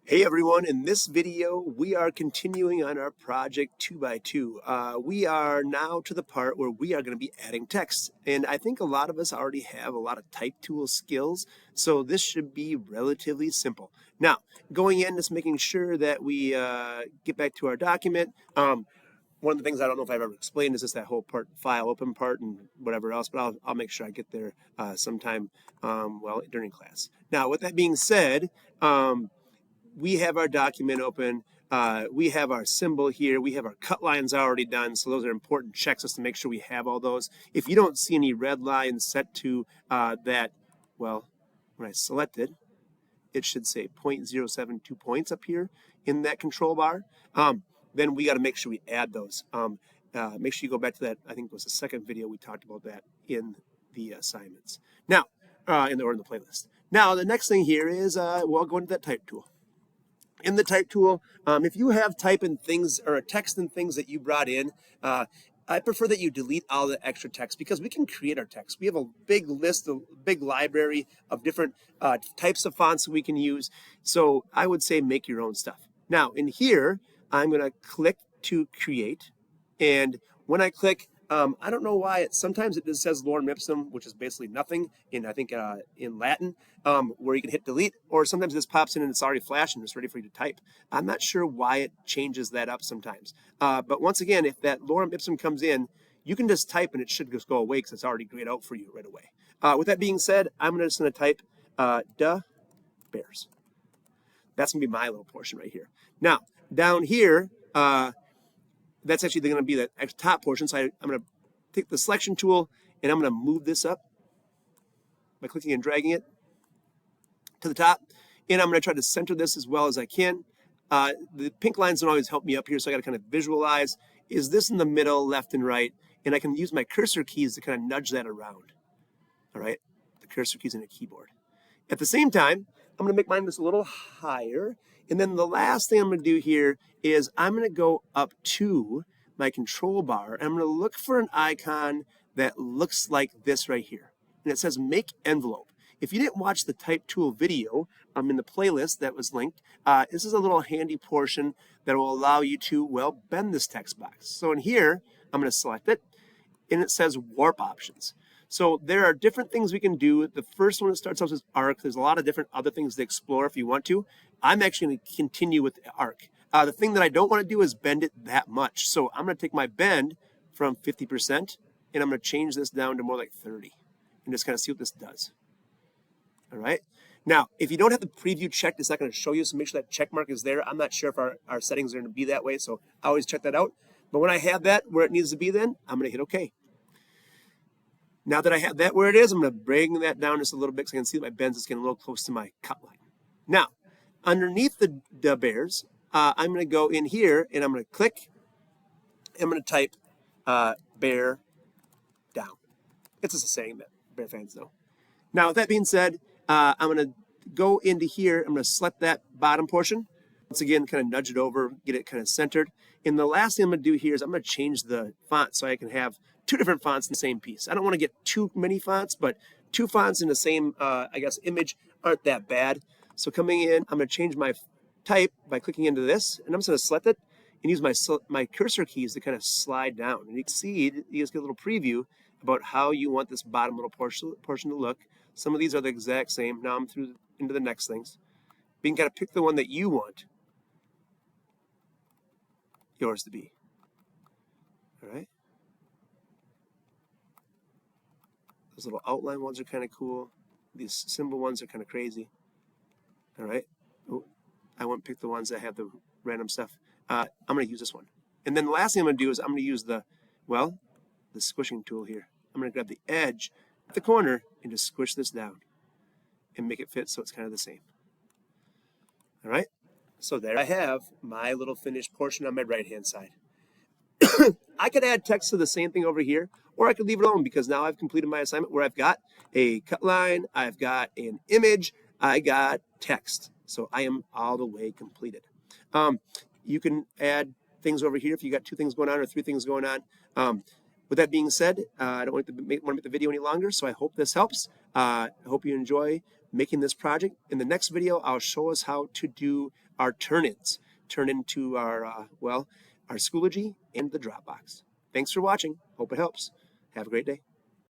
Hey everyone, in this video we are continuing on our project 2x2. We are now to the part where we are going to be adding text, and I think a lot of us already have a lot of type tool skills, so this should be relatively simple. Now, going in, just making sure that we get back to our document. One of the things I don't know if I've ever explained is just that whole part, file open part and whatever else, but I'll make sure I get there sometime during class. Now, with that being said, we have our document open. We have our symbol here. We have our cut lines already done. So those are important checks just to make sure we have all those. If you don't see any red lines set to that, well, when I selected, it should say 0.072 points up here in that control bar. Then we got to make sure we add those. Make sure you go back to that. I think it was the second video we talked about that in the assignments. Now, in the playlist. Now, the next thing here is, we'll go into that type tool. In the type tool, if you have type and things or text and things that you brought in, I prefer that you delete all the extra text because we can create our text. We have a big list, a big library of different types of fonts that we can use. So I would say make your own stuff. Now in here, I'm going to click to create. And when I click, I don't know why sometimes it just says lorem ipsum, which is basically nothing in, I think, in Latin, where you can hit delete, or sometimes this pops in and it's already flashing, it's ready for you to type. I'm not sure why it changes that up sometimes. But once again, if that lorem ipsum comes in, you can just type and it should just go away because it's already grayed out for you right away. With that being said, I'm just going to type "da bears." That's going to be my little portion right here. Now, down here, that's actually going to be the top portion. So I'm going to take the selection tool and I'm going to move this up by clicking and dragging it to the top. And I'm going to try to center this as well as I can. The pink lines don't always help me up here, so I got to kind of visualize, is this in the middle, left and right? And I can use my cursor keys to kind of nudge that around. All right, the cursor keys in a keyboard. At the same time, I'm going to make mine just a little higher. And then the last thing I'm going to do here is I'm going to go up to my control bar and I'm going to look for an icon that looks like this right here. And it says make envelope. If you didn't watch the type tool video in the playlist that was linked, this is a little handy portion that will allow you to, well, bend this text box. So in here, I'm going to select it and it says warp options. So there are different things we can do. The first one that starts off as arc. There's a lot of different other things to explore if you want to. I'm actually going to continue with the arc. The thing that I don't want to do is bend it that much. So I'm going to take my bend from 50% and I'm going to change this down to more like 30 and just kind of see what this does. All right. Now, if you don't have the preview checked, it's not going to show you. So make sure that check mark is there. I'm not sure if our settings are going to be that way. So I always check that out. But when I have that where it needs to be, then I'm going to hit OK. Now that I have that where it is, I'm going to bring that down just a little bit so I can see that my bends is getting a little close to my cut line. Now, underneath the bears, I'm going to go in here and I'm going to click. I'm going to type bear down. It's just a saying that bear fans know. Now, with that being said, I'm going to go into here. I'm going to select that bottom portion. Once again, kind of nudge it over, get it kind of centered. And the last thing I'm going to do here is I'm going to change the font so I can have two different fonts in the same piece. I don't want to get too many fonts, but two fonts in the same, image aren't that bad. So coming in, I'm going to change my type by clicking into this, and I'm just going to select it and use my cursor keys to kind of slide down. And you can see, you just get a little preview about how you want this bottom little portion to look. Some of these are the exact same. Now I'm through into the next things. You can kind of pick the one that you want yours to be. All right. Those little outline ones are kind of cool. These symbol ones are kind of crazy. All right. Oh, I won't pick the ones that have the random stuff. I'm going to use this one. And then the last thing I'm going to do is I'm going to use the squishing tool here. I'm going to grab the edge at the corner and just squish this down and make it fit so it's kind of the same. All right. So there I have my little finished portion on my right-hand side. I could add text to the same thing over here, or I could leave it alone because now I've completed my assignment where I've got a cut line, I've got an image, I got text. So I am all the way completed. You can add things over here if you got two things going on or three things going on. With that being said, I don't want to make the video any longer, so I hope this helps. I hope you enjoy making this project. In the next video, I'll show us how to do our turn-ins, turn into our, our Schoology and the Dropbox. Thanks for watching. Hope it helps. Have a great day.